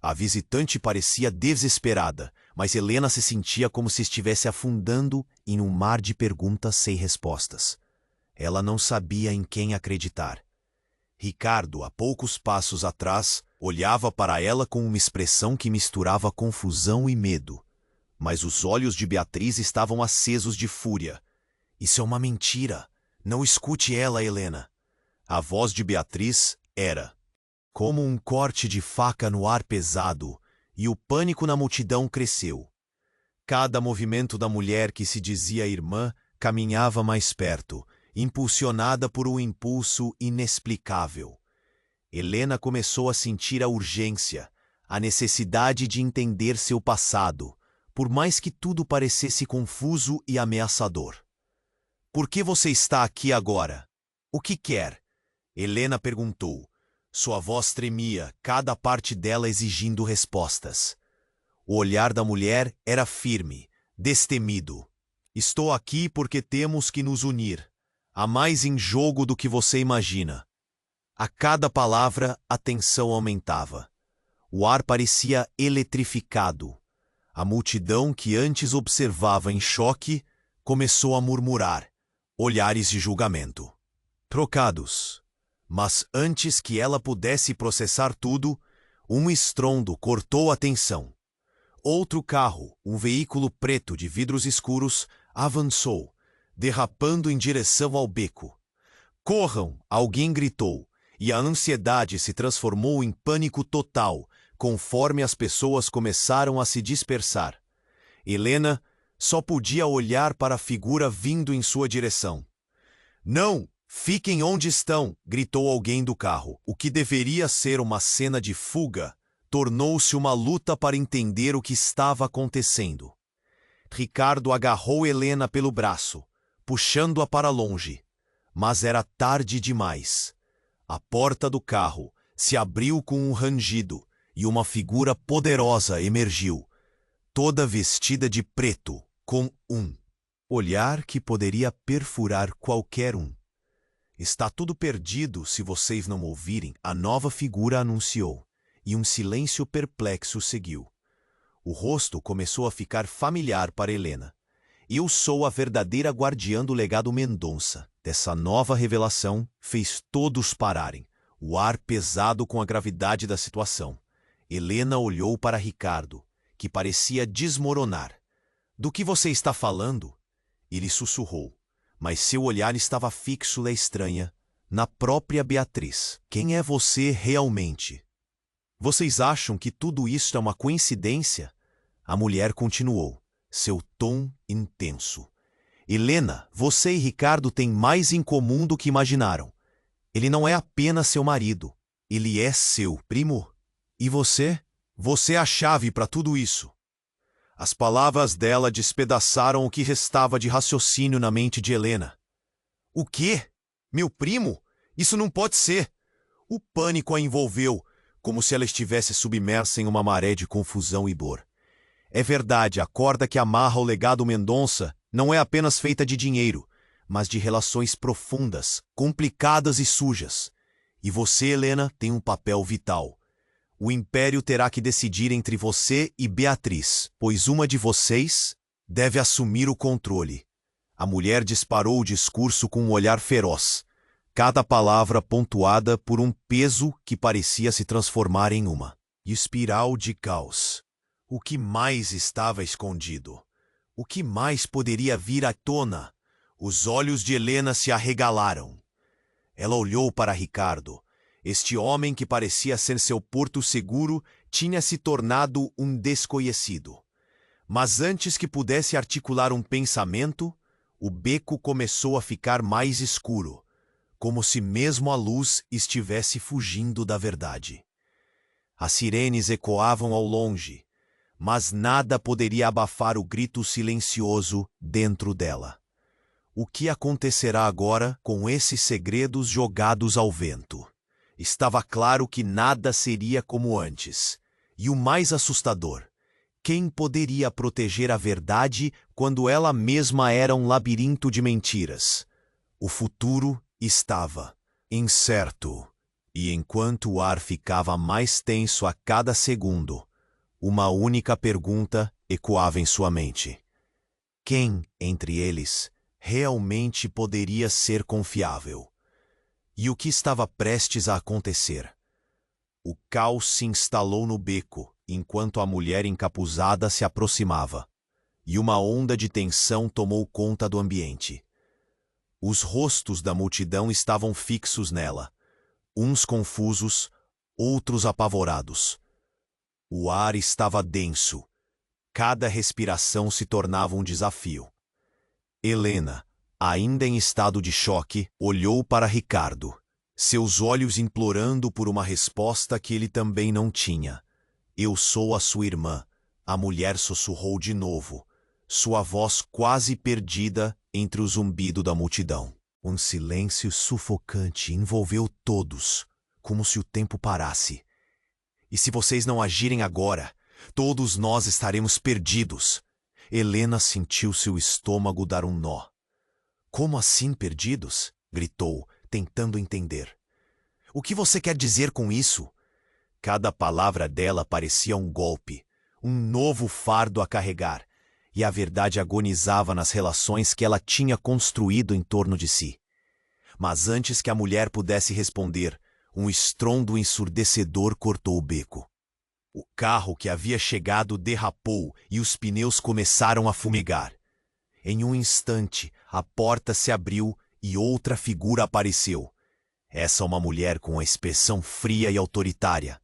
A visitante parecia desesperada, mas Helena se sentia como se estivesse afundando em um mar de perguntas sem respostas. Ela não sabia em quem acreditar. Ricardo, a poucos passos atrás, olhava para ela com uma expressão que misturava confusão e medo. Mas os olhos de Beatriz estavam acesos de fúria. Isso é uma mentira. Não escute ela, Helena. A voz de Beatriz era como um corte de faca no ar pesado, e o pânico na multidão cresceu. Cada movimento da mulher que se dizia irmã caminhava mais perto, impulsionada por um impulso inexplicável. Helena começou a sentir a urgência, a necessidade de entender seu passado, por mais que tudo parecesse confuso e ameaçador. Por que você está aqui agora? O que quer? Helena perguntou. Sua voz tremia, cada parte dela exigindo respostas. O olhar da mulher era firme, destemido. Estou aqui porque temos que nos unir. Há mais em jogo do que você imagina. A cada palavra, a tensão aumentava. O ar parecia eletrificado. A multidão que antes observava em choque começou a murmurar, olhares de julgamento. Trocados. Mas antes que ela pudesse processar tudo, um estrondo cortou a tensão. outro carro, um veículo preto de vidros escuros, avançou, derrapando em direção ao beco. "Corram!" alguém gritou, e a ansiedade se transformou em pânico total, conforme as pessoas começaram a se dispersar. Helena só podia olhar para a figura vindo em sua direção. "Não! Fiquem onde estão!" gritou alguém do carro. O que deveria ser uma cena de fuga tornou-se uma luta para entender o que estava acontecendo. Ricardo agarrou Helena pelo braço, puxando-a para longe. Mas era tarde demais. A porta do carro se abriu com um rangido e uma figura poderosa emergiu, toda vestida de preto, com um olhar que poderia perfurar qualquer um. "Está tudo perdido se vocês não ouvirem", a nova figura anunciou, e um silêncio perplexo seguiu. O rosto começou a ficar familiar para Helena. "Eu sou a verdadeira guardiã do legado Mendonça." Dessa nova revelação fez todos pararem, o ar pesado com a gravidade da situação. Helena olhou para Ricardo, que parecia desmoronar. "Do que você está falando?" Ele sussurrou, mas seu olhar estava fixo na estranha, na própria Beatriz. "Quem é você realmente? Vocês acham que tudo isso é uma coincidência?" A mulher continuou, seu tom intenso. "Helena, você e Ricardo têm mais em comum do que imaginaram. Ele não é apenas seu marido, ele é seu primo. E você? Você é a chave para tudo isso." As palavras dela despedaçaram o que restava de raciocínio na mente de Helena. "O quê? Meu primo? Isso não pode ser!" O pânico a envolveu, como se ela estivesse submersa em uma maré de confusão e dor. É verdade, a corda que amarra o legado Mendonça não é apenas feita de dinheiro, mas de relações profundas, complicadas e sujas. E você, Helena, tem um papel vital. O Império terá que decidir entre você e Beatriz, pois uma de vocês deve assumir o controle. A mulher disparou o discurso com um olhar feroz, cada palavra pontuada por um peso que parecia se transformar em uma espiral de caos. O que mais estava escondido? O que mais poderia vir à tona? Os olhos de Helena se arregalaram. Ela olhou para Ricardo. Este homem que parecia ser seu porto seguro tinha se tornado um desconhecido. Mas antes que pudesse articular um pensamento, o beco começou a ficar mais escuro, como se mesmo a luz estivesse fugindo da verdade. As sirenes ecoavam ao longe, mas nada poderia abafar o grito silencioso dentro dela. O que acontecerá agora com esses segredos jogados ao vento? Estava claro que nada seria como antes. E o mais assustador, quem poderia proteger a verdade quando ela mesma era um labirinto de mentiras? O futuro estava incerto. E enquanto o ar ficava mais tenso a cada segundo, uma única pergunta ecoava em sua mente. Quem, entre eles, realmente poderia ser confiável? E o que estava prestes a acontecer? O caos se instalou no beco, enquanto a mulher encapuzada se aproximava, e uma onda de tensão tomou conta do ambiente. Os rostos da multidão estavam fixos nela, uns confusos, outros apavorados. O ar estava denso. Cada respiração se tornava um desafio. Helena, ainda em estado de choque, olhou para Ricardo, seus olhos implorando por uma resposta que ele também não tinha. "Eu sou a sua irmã", a mulher sussurrou de novo, sua voz quase perdida entre o zumbido da multidão. Um silêncio sufocante envolveu todos, como se o tempo parasse. "E se vocês não agirem agora, todos nós estaremos perdidos." Helena sentiu seu estômago dar um nó. "Como assim perdidos?" gritou, tentando entender. "O que você quer dizer com isso?" Cada palavra dela parecia um golpe, um novo fardo a carregar, e a verdade agonizava nas relações que ela tinha construído em torno de si. Mas antes que a mulher pudesse responder, um estrondo ensurdecedor cortou o beco. O carro que havia chegado derrapou e os pneus começaram a fumegar. Em um instante, a porta se abriu e outra figura apareceu. Essa uma mulher com uma expressão fria e autoritária.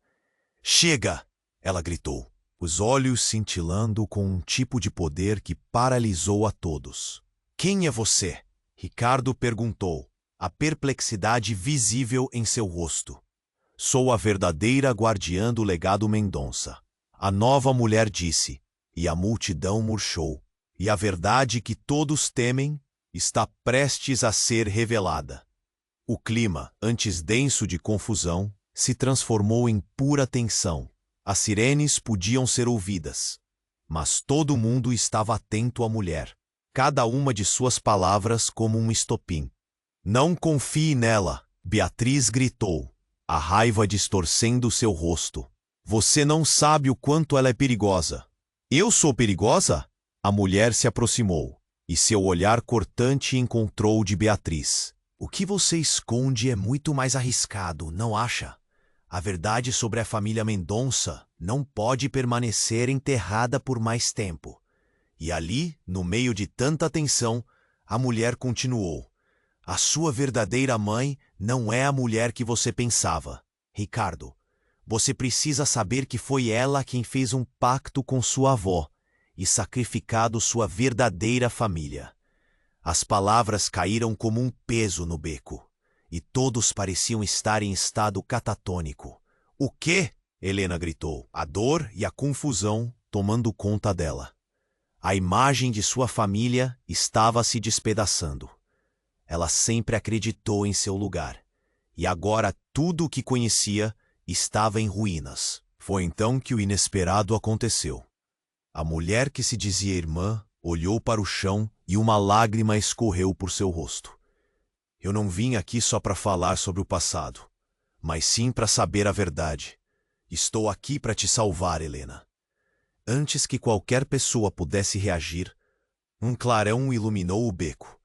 "Chega!" ela gritou, os olhos cintilando com um tipo de poder que paralisou a todos. "Quem é você?" Ricardo perguntou, a perplexidade visível em seu rosto. "Sou a verdadeira guardiã do legado Mendonça." A nova mulher disse, e a multidão murchou. E a verdade que todos temem está prestes a ser revelada. O clima, antes denso de confusão, se transformou em pura tensão. As sirenes podiam ser ouvidas, mas todo mundo estava atento à mulher, cada uma de suas palavras como um estopim. "Não confie nela", Beatriz gritou, a raiva distorcendo seu rosto. "Você não sabe o quanto ela é perigosa." "Eu sou perigosa?" A mulher se aproximou, e seu olhar cortante encontrou o de Beatriz. "O que você esconde é muito mais arriscado, não acha? A verdade sobre a família Mendonça não pode permanecer enterrada por mais tempo." E ali, no meio de tanta tensão, a mulher continuou. "A sua verdadeira mãe não é a mulher que você pensava. Ricardo, você precisa saber que foi ela quem fez um pacto com sua avó e sacrificado sua verdadeira família." As palavras caíram como um peso no beco, e todos pareciam estar em estado catatônico. "O quê?" Helena gritou, a dor e a confusão tomando conta dela. A imagem de sua família estava se despedaçando. Ela sempre acreditou em seu lugar, e agora tudo o que conhecia estava em ruínas. Foi então que o inesperado aconteceu. A mulher que se dizia irmã olhou para o chão e uma lágrima escorreu por seu rosto. "Eu não vim aqui só para falar sobre o passado, mas sim para saber a verdade. Estou aqui para te salvar, Helena." Antes que qualquer pessoa pudesse reagir, um clarão iluminou o beco.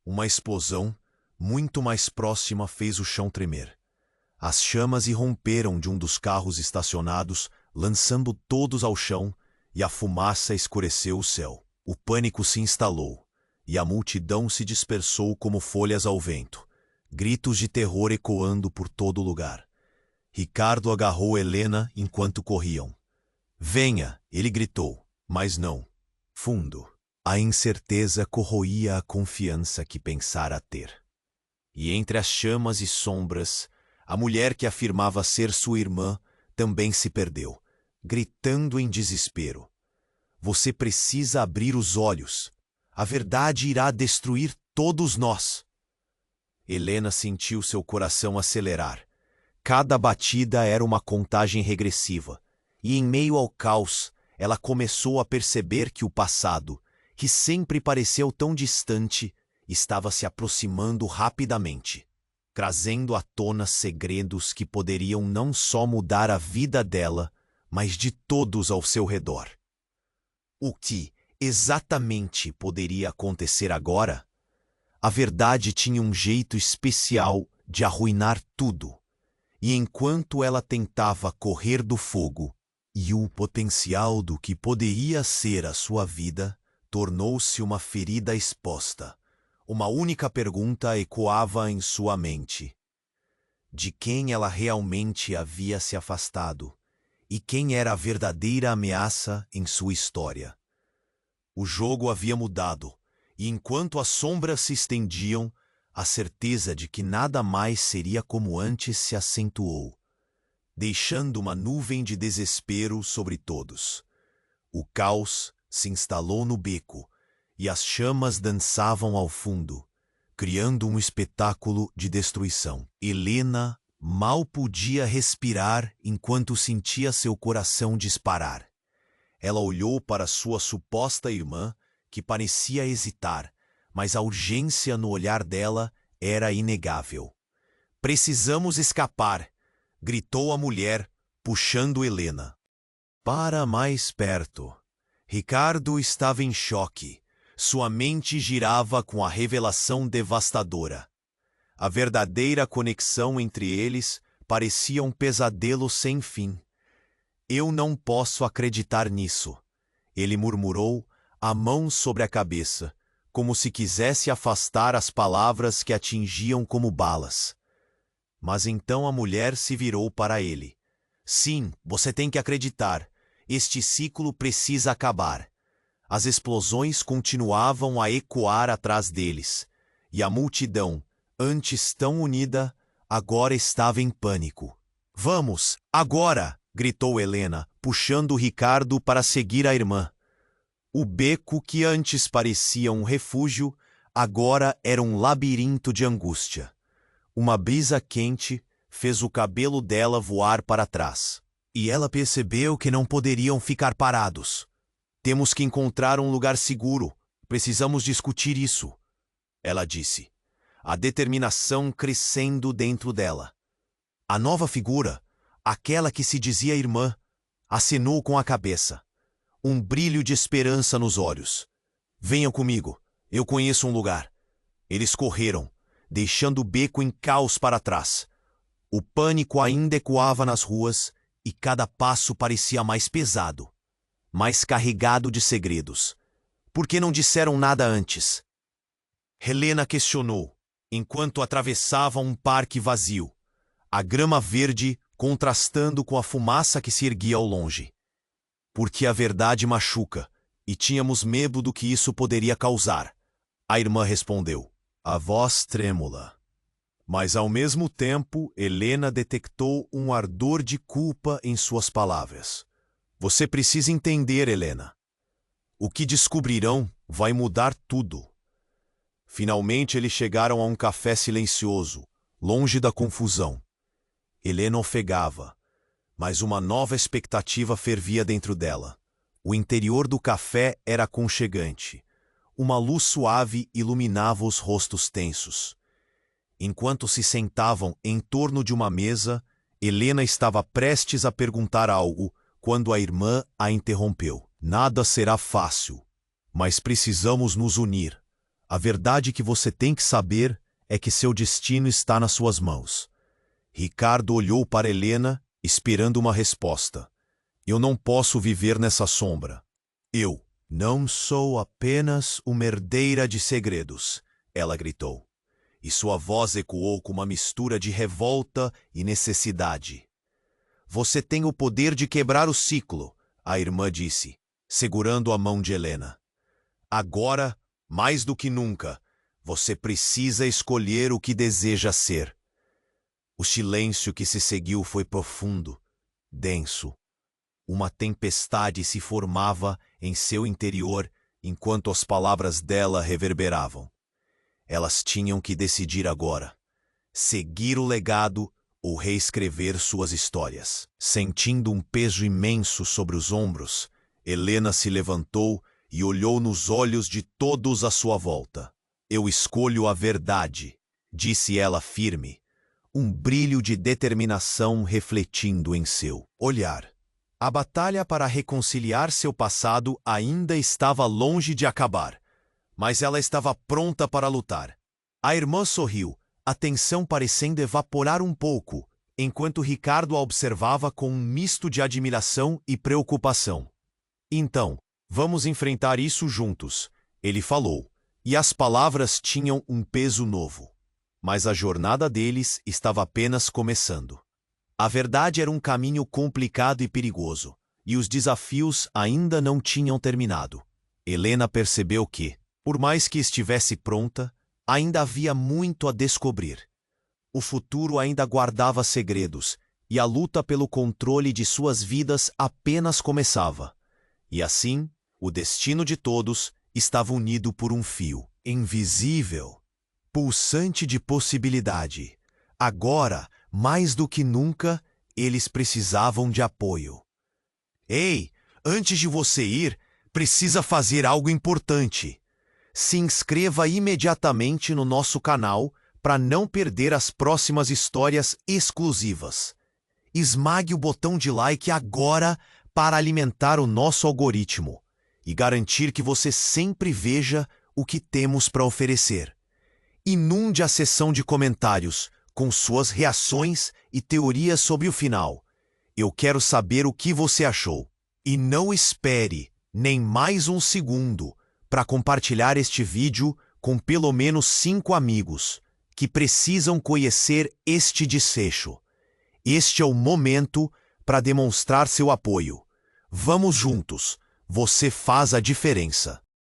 Uma explosão, muito mais próxima, fez o chão tremer. As chamas irromperam de um dos carros estacionados, lançando todos ao chão, e a fumaça escureceu o céu. O pânico se instalou, e a multidão se dispersou como folhas ao vento, gritos de terror ecoando por todo lugar. Ricardo agarrou Helena enquanto corriam. "Venha!" ele gritou, mas não. Fundo. A incerteza corroía a confiança que pensara ter. E entre as chamas e sombras, a mulher que afirmava ser sua irmã também se perdeu, gritando em desespero. "Você precisa abrir os olhos. A verdade irá destruir todos nós." Helena sentiu seu coração acelerar. Cada batida era uma contagem regressiva, e em meio ao caos, ela começou a perceber que o passado, que sempre pareceu tão distante, estava se aproximando rapidamente, trazendo à tona segredos que poderiam não só mudar a vida dela, mas de todos ao seu redor. O que exatamente poderia acontecer agora? A verdade tinha um jeito especial de arruinar tudo, e enquanto ela tentava correr do fogo, e o potencial do que poderia ser a sua vida tornou-se uma ferida exposta. Uma única pergunta ecoava em sua mente: de quem ela realmente havia se afastado? E quem era a verdadeira ameaça em sua história? O jogo havia mudado, e enquanto as sombras se estendiam, a certeza de que nada mais seria como antes se acentuou, deixando uma nuvem de desespero sobre todos. O caos se instalou no beco, e as chamas dançavam ao fundo, criando um espetáculo de destruição. Helena mal podia respirar enquanto sentia seu coração disparar. Ela olhou para sua suposta irmã, que parecia hesitar, mas a urgência no olhar dela era inegável. "Precisamos escapar!" gritou a mulher, puxando Helena para mais perto. Ricardo estava em choque. Sua mente girava com a revelação devastadora. A verdadeira conexão entre eles parecia um pesadelo sem fim. Eu não posso acreditar nisso, ele murmurou, a mão sobre a cabeça, como se quisesse afastar as palavras que atingiam como balas. Mas então a mulher se virou para ele. Sim, você tem que acreditar. Este ciclo precisa acabar. As explosões continuavam a ecoar atrás deles, e a multidão, antes tão unida, agora estava em pânico. Vamos, agora! Gritou Helena, puxando Ricardo para seguir a irmã. O beco que antes parecia um refúgio, agora era um labirinto de angústia. Uma brisa quente fez o cabelo dela voar para trás. E ela percebeu que não poderiam ficar parados. Temos que encontrar um lugar seguro. Precisamos discutir isso, ela disse, a determinação crescendo dentro dela. A nova figura, aquela que se dizia irmã, acenou com a cabeça. Um brilho de esperança nos olhos. Venham comigo, eu conheço um lugar. Eles correram, deixando o beco em caos para trás. O pânico ainda ecoava nas ruas e cada passo parecia mais pesado, mais carregado de segredos. Por que não disseram nada antes? Helena questionou, enquanto atravessavam um parque vazio, a grama verde contrastando com a fumaça que se erguia ao longe. Porque a verdade machuca, e tínhamos medo do que isso poderia causar. A irmã respondeu, a voz trêmula. Mas ao mesmo tempo, Helena detectou um ardor de culpa em suas palavras. Você precisa entender, Helena. O que descobrirão vai mudar tudo. Finalmente eles chegaram a um café silencioso, longe da confusão. Helena ofegava, mas uma nova expectativa fervia dentro dela. O interior do café era aconchegante. Uma luz suave iluminava os rostos tensos. Enquanto se sentavam em torno de uma mesa, Helena estava prestes a perguntar algo quando a irmã a interrompeu. Nada será fácil, mas precisamos nos unir. A verdade que você tem que saber é que seu destino está nas suas mãos. Ricardo olhou para Helena, esperando uma resposta. Eu não posso viver nessa sombra. Eu não sou apenas uma herdeira de segredos, ela gritou. E sua voz ecoou com uma mistura de revolta e necessidade. Você tem o poder de quebrar o ciclo, a irmã disse, segurando a mão de Helena. Agora, mais do que nunca, você precisa escolher o que deseja ser. O silêncio que se seguiu foi profundo, denso. Uma tempestade se formava em seu interior enquanto as palavras dela reverberavam. Elas tinham que decidir agora. Seguir o legado ou reescrever suas histórias. Sentindo um peso imenso sobre os ombros, Helena se levantou e olhou nos olhos de todos à sua volta. Eu escolho a verdade, disse ela firme, um brilho de determinação refletindo em seu olhar. A batalha para reconciliar seu passado ainda estava longe de acabar, mas ela estava pronta para lutar. A irmã sorriu, a tensão parecendo evaporar um pouco, enquanto Ricardo a observava com um misto de admiração e preocupação. Então, vamos enfrentar isso juntos, ele falou, e as palavras tinham um peso novo. Mas a jornada deles estava apenas começando. A verdade era um caminho complicado e perigoso, e os desafios ainda não tinham terminado. Helena percebeu que, por mais que estivesse pronta, ainda havia muito a descobrir. O futuro ainda guardava segredos, e a luta pelo controle de suas vidas apenas começava. E assim, o destino de todos estava unido por um fio, invisível, pulsante de possibilidade. Agora, mais do que nunca, eles precisavam de apoio. Ei, antes de você ir, precisa fazer algo importante. Se inscreva imediatamente no nosso canal para não perder as próximas histórias exclusivas. Esmague o botão de like agora para alimentar o nosso algoritmo e garantir que você sempre veja o que temos para oferecer. Inunde a seção de comentários com suas reações e teorias sobre o final. Eu quero saber o que você achou. E não espere nem mais um segundo para compartilhar este vídeo com pelo menos 5 amigos que precisam conhecer este desfecho. Este é o momento para demonstrar seu apoio. Vamos juntos. Você faz a diferença.